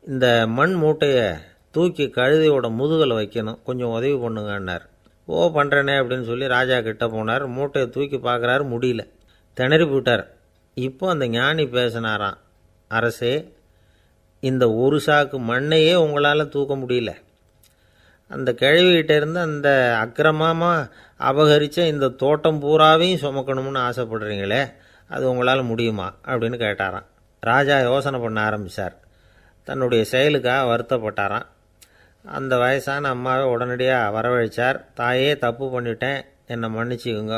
இந்த மண் மூட்டையை தூக்கி கழுதையோட முதுகில் வைக்கணும், கொஞ்சம் உதவி பண்ணுங்கன்னார். ஓ, பண்ணுறேனே அப்படின்னு சொல்லி ராஜா கிட்ட போனார். மூட்டையை தூக்கி பார்க்குறாரு, முடியல, திணறி போட்டார். இப்போ அந்த ஞானி பேசினாராம். அரசே, இந்த ஒரு சாக்கு மண்ணையே உங்களால் தூக்க முடியல, அந்த கிழவிகிட்ட இருந்து அந்த அக்கிரமமாக அபகரித்த இந்த தோட்டம் பூராவையும் சுமக்கணும்னு ஆசைப்படுறீங்களே, அது உங்களால் முடியுமா அப்படின்னு கேட்டாராம். ராஜா யோசனை பண்ண ஆரம்பித்தார். தன்னுடைய செயலுக்காக வருத்தப்பட்டாராம். அந்த வயசான அம்மாவை உடனடியாக வரவழைச்சார். தாயே, தப்பு பண்ணிட்டேன், என்னை மன்னிச்சுக்குங்க,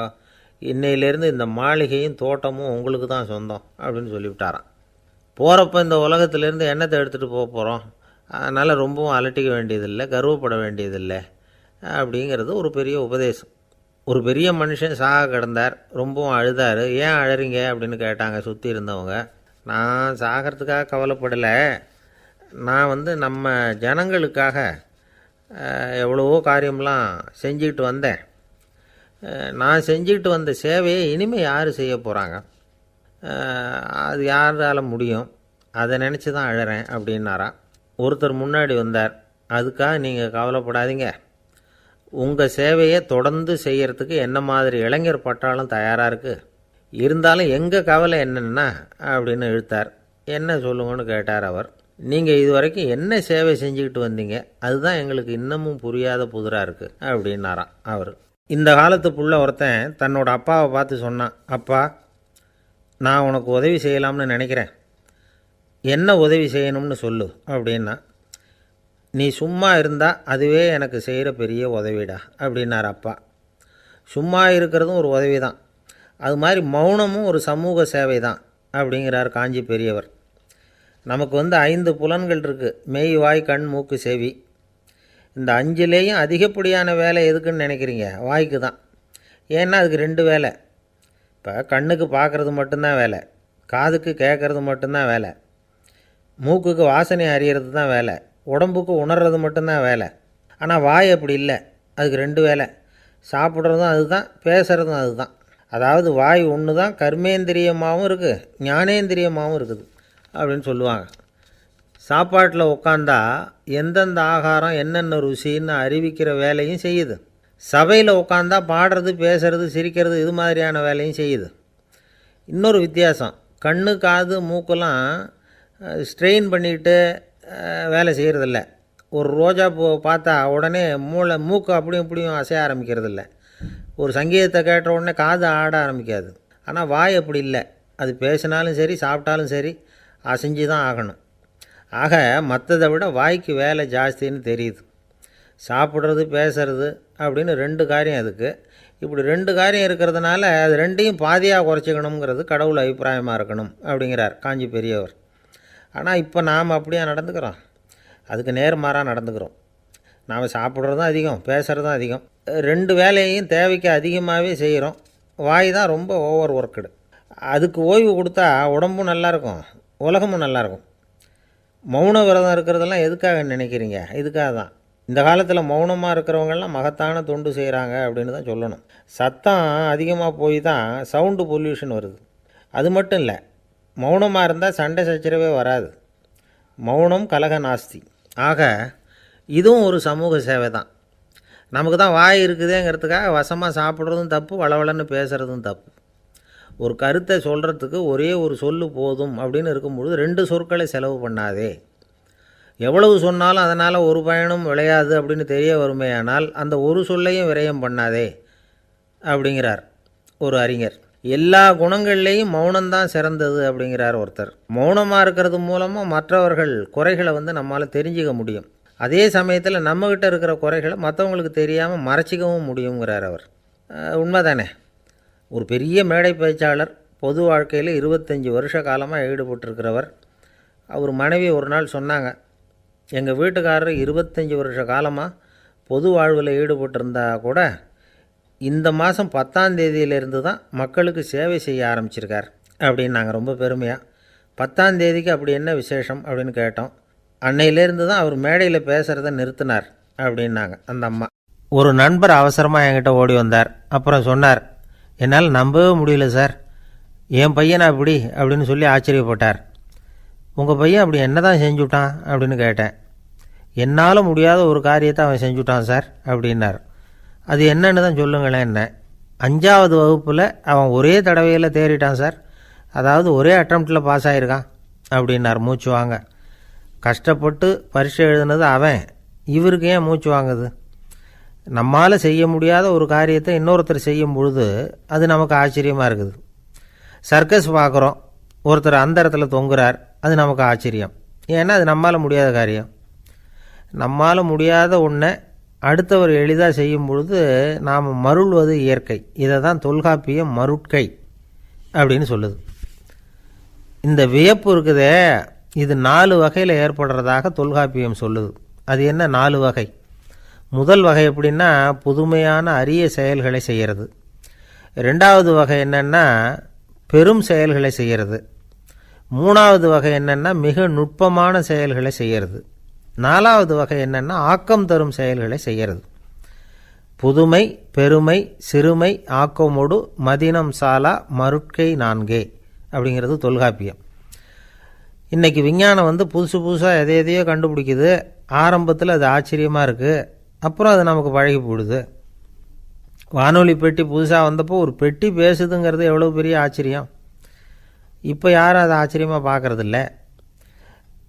இன்னையிலேருந்து இந்த மாளிகையும் தோட்டமும் உங்களுக்கு தான் சொந்தம் அப்படின்னு சொல்லிவிட்டாராம். போகிறப்ப இந்த உலகத்திலேருந்து எண்ணத்தை எடுத்துகிட்டு போக போகிறோம், அதனால் ரொம்பவும் அலட்டிக்க வேண்டியதில்லை, கர்வப்பட வேண்டியதில்லை அப்படிங்கிறது ஒரு பெரிய உபதேசம். ஒரு பெரிய மனுஷன் சாக கிடந்தார், ரொம்பவும் அழுதார். ஏன் அழறீங்க அப்படின்னு கேட்டாங்க சுற்றி இருந்தவங்க. நான் சாகிறதுக்காக கவலைப்படலை, நான் நம்ம ஜனங்களுக்காக எவ்வளவோ காரியம்லாம் செஞ்சுக்கிட்டு வந்தேன். நான் செஞ்சுக்கிட்டு வந்த சேவையை இனிமேல் யார் செய்ய போகிறாங்க, அது யாரால் முடியும், அதை நினச்சி தான் அழறேன் அப்படின்னாராம். ஒருத்தர் முன்னாடி வந்தார். அதுக்காக நீங்கள் கவலைப்படாதீங்க, உங்கள் சேவையை தொடர்ந்து செய்கிறதுக்கு என்ன மாதிரி இளைஞர் பட்டாலும் தயாராக இருக்குது, இருந்தாலும் எங்கள் கவலை என்னென்னா அப்படின்னு இழுத்தார். என்ன சொல்லுங்கன்னு கேட்டார் அவர். நீங்கள் இது வரைக்கும் என்ன சேவை செஞ்சுக்கிட்டு வந்தீங்க, அதுதான் எங்களுக்கு இன்னமும் புரியாத புதிராக இருக்குது அப்படின்னாராம் அவர். இந்த காலத்து புள்ள ஒருத்தன் தன்னோட அப்பாவை பார்த்து சொன்னான், அப்பா, நான் உனக்கு உதவி செய்யலாம்னு நினைக்கிறேன், என்ன உதவி செய்யணும்னு சொல்லு அப்படின்னா. நீ சும்மா இருந்தால் அதுவே எனக்கு செய்கிற பெரிய உதவிடா அப்படின்னார் அப்பா. சும்மா இருக்கிறதும் ஒரு உதவி தான், அது மாதிரி மௌனமும் ஒரு சமூக சேவை தான் அப்படிங்கிறார் காஞ்சி பெரியவர். நமக்கு 5 புலன்கள் இருக்குது, மெய், வாய், கண், மூக்கு, செவி. இந்த 5லேயும் அதிகப்படியான வேலை எதுக்குன்னு நினைக்கிறீங்க? வாய்க்கு தான். ஏன்னா அதுக்கு 2 வேலை. இப்போ கண்ணுக்கு பார்க்குறது மட்டும்தான் வேலை, காதுக்கு கேட்குறது மட்டும்தான் வேலை, மூக்குக்கு வாசனை அறியறது தான் வேலை, உடம்புக்கு உணர்றது மட்டும்தான் வேலை. ஆனால் வாய் அப்படி இல்லை, அதுக்கு 2 வேலை, சாப்பிட்றதும் அதுதான், பேசுகிறதும் அதுதான். அதாவது வாய் ஒன்று தான் கர்மேந்திரியமாகவும் இருக்குது, ஞானேந்திரியமாகவும் இருக்குது அப்படின்னு சொல்லுவாங்க. சாப்பாட்டில் உட்காந்தா எந்தெந்த ஆகாரம் என்னென்ன ருசின்னு அறிவிக்கிற வேலையும் செய்யுது. சபையில் உட்காந்தா பாடுறது, பேசுறது, சிரிக்கிறது, இது மாதிரியான வேலையும் செய்யுது. இன்னொரு வித்தியாசம், கண்ணு, காது, மூக்கெல்லாம் ஸ்ட்ரெயின் பண்ணிக்கிட்டு வேலை செய்கிறதில்ல, ஒரு ரோஜா பூ பார்த்தா உடனே மூக்கு அப்படியும் இப்படியும் அசைய ஆரம்பிக்கிறது இல்லை. ஒரு சங்கீதத்தை கேட்ட உடனே காது ஆட ஆரம்பிக்காது. ஆனால் வாய் அப்படி இல்லை. அது பேசினாலும் சரி சாப்பிட்டாலும் சரி அசைஞ்சு தான் ஆகணும். ஆக மற்றதை விட வாய்க்கு வேலை ஜாஸ்தின்னு தெரியுது. சாப்பிட்றது பேசுறது அப்படின்னு 2 காரியம் அதுக்கு. இப்படி 2 காரியம் இருக்கிறதுனால அது 2ஐயும் பாதியாக குறைச்சிக்கணுங்கிறது கடவுள் அபிப்பிராயமாக இருக்கணும் அப்படிங்கிறார் காஞ்சி பெரியவர். ஆனால் இப்போ நாம் அப்படியே நடந்துக்கிறோம். அதுக்கு நேர்மாறாக நடந்துக்கிறோம். நாம் சாப்பிட்றதும் அதிகம், பேசுகிறதும் அதிகம். 2 வேலையையும் தேவைக்கு அதிகமாகவே செய்கிறோம். வாய் தான் ரொம்ப ஓவர் ஒர்க்குடு. அதுக்கு ஓய்வு கொடுத்தா உடம்பும் நல்லாயிருக்கும், உலகமும் நல்லாயிருக்கும். மௌன விரதம் இருக்கிறதெல்லாம் எதுக்காக நினைக்கிறீங்க? இதுக்காக தான். இந்த காலத்தில் மௌனமாக இருக்கிறவங்கெல்லாம் மகத்தான தொண்டு செய்கிறாங்க அப்படின்னு தான் சொல்லணும். சத்தம் அதிகமாக போய் தான் சவுண்டு பொல்யூஷன் வருது. அது மட்டும் இல்லை, மௌனமாக இருந்தால் சண்டை சச்சரவே வராது. மௌனம் கலக நாஸ்தி. ஆக இதுவும் ஒரு சமூக சேவை தான். நமக்கு தான் வாய் இருக்குதேங்கிறதுக்காக வசமாக சாப்பிட்றதும் தப்பு, வளவளன்னு பேசுகிறதும் தப்பு. ஒரு கருத்தை சொல்கிறதுக்கு ஒரே ஒரு சொல்லு போதும் அப்படின்னு இருக்கும்பொழுது 2 சொற்களை செலவு பண்ணாதே. எவ்வளவு சொன்னாலும் அதனால் ஒரு பயனும் விளையாது அப்படின்னு தெரிய வருமேயானால் அந்த ஒரு சொல்லையும் விரயம் பண்ணாதே அப்படிங்கிறார் ஒரு அறிஞர். எல்லா குணங்கள்லேயும் மௌனம்தான் சிறந்தது அப்படிங்கிறார் ஒருத்தர். மௌனமாக இருக்கிறது மூலமாக மற்றவர்கள் குறைகளை நம்மால் தெரிஞ்சிக்க முடியும். அதே சமயத்தில் நம்மக்கிட்ட இருக்கிற குறைகளை மற்றவங்களுக்கு தெரியாமல் மறைச்சிக்கவும் முடியுங்கிறார் அவர். உண்மைதானே? ஒரு பெரிய மேடை பேச்சாளர், பொது வாழ்க்கையில் 25 வருஷ காலமாக ஈடுபட்டிருக்கிறவர். அவர் மனைவி ஒரு நாள் சொன்னாங்க, எங்கள் வீட்டுக்காரர் 25 வருஷ காலமாக பொது வாழ்வில் ஈடுபட்டிருந்தா கூட இந்த மாதம் 10ஆம் தேதியிலேருந்து தான் மக்களுக்கு சேவை செய்ய ஆரம்பிச்சிருக்கார் அப்படின்னு நாங்கள் ரொம்ப பெருமையாக. 10ஆம் தேதிக்கு அப்படி என்ன விசேஷம் அப்படின்னு கேட்டோம். அன்னையிலேருந்து தான் அவர் மேடையில் பேசுகிறத நிறுத்தினார் அப்படின்னாங்க அந்த அம்மா. ஒரு நண்பர் அவசரமாக என்கிட்ட ஓடி வந்தார். அப்புறம் சொன்னார், என்னால் நம்பவே முடியல சார், என் பையனை அப்படி அப்படின்னு சொல்லி ஆச்சரியப்பட்டார். உங்கள் பையன் அப்படி என்ன தான் செஞ்சுட்டான் அப்படின்னு கேட்டேன். என்னால் முடியாத ஒரு காரியத்தை அவன் செஞ்சுட்டான் சார் அப்படின்னார். அது என்னன்னு தான் சொல்லுங்களேன். என்ன 5ஆவது வகுப்பில் அவன் ஒரே தடவையில் தேறிட்டான் சார். அதாவது ஒரே அட்டம்ப்டில் பாஸ் ஆகிருக்கான் அப்படின்னார் மூச்சு வாங்க. கஷ்டப்பட்டு பரீட்சை எழுதுனது அவன், இவருக்கு ஏன் மூச்சு வாங்குது? நம்மால் செய்ய முடியாத ஒரு காரியத்தை இன்னொருத்தர் செய்யும் பொழுது அது நமக்கு ஆச்சரியமாக இருக்குது. சர்க்கஸ் பார்க்குறோம், ஒருத்தர் அந்த இடத்துல தொங்குறார், அது நமக்கு ஆச்சரியம். ஏன்னா அது நம்மால் முடியாத காரியம். நம்மால் முடியாத ஒன்றை அடுத்தவர் எளிதாக செய்யும் பொழுது நாம் மருள்வது இயற்கை. இதை தான் தொல்காப்பியம் மருட்கை அப்படின்னு சொல்லுது. இந்த வியப்பு இருக்குதே, இது 4 வகையில் ஏற்படுறதாக தொல்காப்பியம் சொல்லுது. அது என்ன 4 வகை? முதல் வகை எப்படின்னா புதுமையான அரிய செயல்களை செய்கிறது. 2வது வகை என்னென்னா பெரும் செயல்களை செய்கிறது. 3வது வகை என்னென்னா மிக நுட்பமான செயல்களை செய்கிறது. 4வது வகை என்னென்னா ஆக்கம் தரும் செயல்களை செய்கிறது. புதுமை, பெருமை, சிறுமை, ஆக்கமோடு மதினம் சாலா மருட்கை 4 அப்படிங்கிறது தொல்காப்பியம். இன்றைக்கி விஞ்ஞானம் புதுசு புதுசாக எதையோ கண்டுபிடிக்குது. ஆரம்பத்தில் அது ஆச்சரியமாக இருக்குது, அப்புறம் அது நமக்கு பழகி போடுது. வானொலி பெட்டி புதுசாக வந்தப்போ ஒரு பெட்டி பேசுதுங்கிறது எவ்வளோ பெரிய ஆச்சரியம். இப்போ யாரும் அதை ஆச்சரியமாக பார்க்குறதில்ல.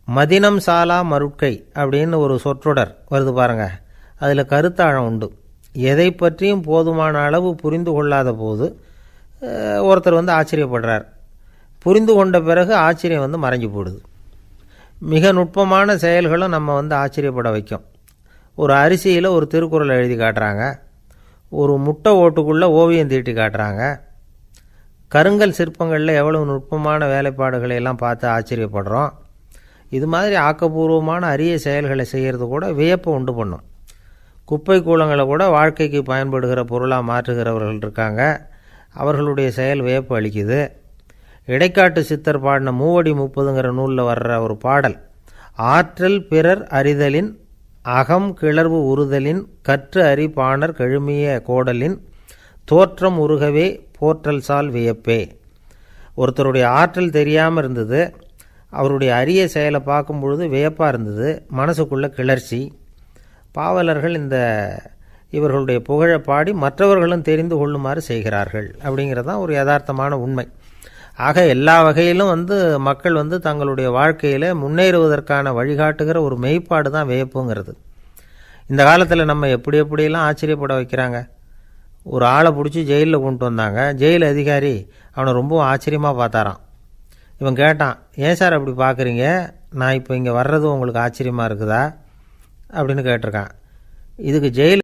மதினம் சாலா மருட்கை அப்படின்னு ஒரு சொற்றொடர் வருது பாருங்கள். அதில் கருத்தாழம் உண்டு. எதை பற்றியும் போதுமான அளவு புரிந்து கொள்ளாத போது ஒருத்தர் ஆச்சரியப்படுறார். புரிந்து கொண்ட பிறகு ஆச்சரியம் மறைஞ்சு போடுது. மிக நுட்பமான செயல்களும் நம்ம ஆச்சரியப்பட வைக்கும். ஒரு அரிசியில் ஒரு திருக்குறள் எழுதி காட்டுறாங்க, ஒரு முட்டை ஓட்டுக்குள்ளே ஓவியம் தீட்டி காட்டுறாங்க. கருங்கல் சிற்பங்களில் எவ்வளவு நுட்பமான வேலைப்பாடுகளை எல்லாம் பார்த்து ஆச்சரியப்படுறோம். இது மாதிரி ஆக்கப்பூர்வமான அரிய செயல்களை செய்கிறது கூட வியப்பை உண்டு பண்ணும். குப்பை கூலங்களை கூட வாழ்க்கைக்கு பயன்படுகிற பொருளாக மாற்றுகிறவர்கள் இருக்காங்க. அவர்களுடைய செயல் வியப்பு அளிக்குது. இடைக்காட்டு சித்தர் பாடின 30 நூலில் வர்ற ஒரு பாடல், ஆற்றல் பிறர் அறிதலின் அகம் கிளர்வு உறுதலின் கற்று அறி பாணர் கழுமிய கோடலின் தோற்றம் உருகவே போற்றல் சால் வியப்பே. ஒருத்தருடைய ஆற்றல் தெரியாமல் இருந்தது, அவருடைய அரிய செயலை பார்க்கும் பொழுது வியப்பாக இருந்தது, மனசுக்குள்ள கிளர்ச்சி. பாவலர்கள் இவர்களுடைய புகழை பாடி மற்றவர்களும் தெரிந்து கொள்ளுமாறு செய்கிறார்கள் அப்படிங்கிறது தான் ஒரு யதார்த்தமான உண்மை. ஆக எல்லா வகையிலும் மக்கள் தங்களுடைய வாழ்க்கையில் முன்னேறுவதற்கான வழிகாட்டுகிற ஒரு மெய்ப்பாடு தான் வியப்புங்கிறது. இந்த காலத்தில் நம்ம எப்படியெல்லாம் ஆச்சரியப்பட வைக்கிறாங்க. ஒரு ஆளை பிடிச்சி ஜெயிலில் கொண்டு வந்தாங்க. ஜெயில் அதிகாரி அவனை ரொம்ப ஆச்சரியமாக பார்த்தாராம். இவன் கேட்டான், ஏன் சார் அப்படி பார்க்குறீங்க, நான் இப்போ இங்கே வர்றது உங்களுக்கு ஆச்சரியமாக இருக்குதா அப்படின்னு கேட்டிருக்கான். இதுக்கு ஜெயில்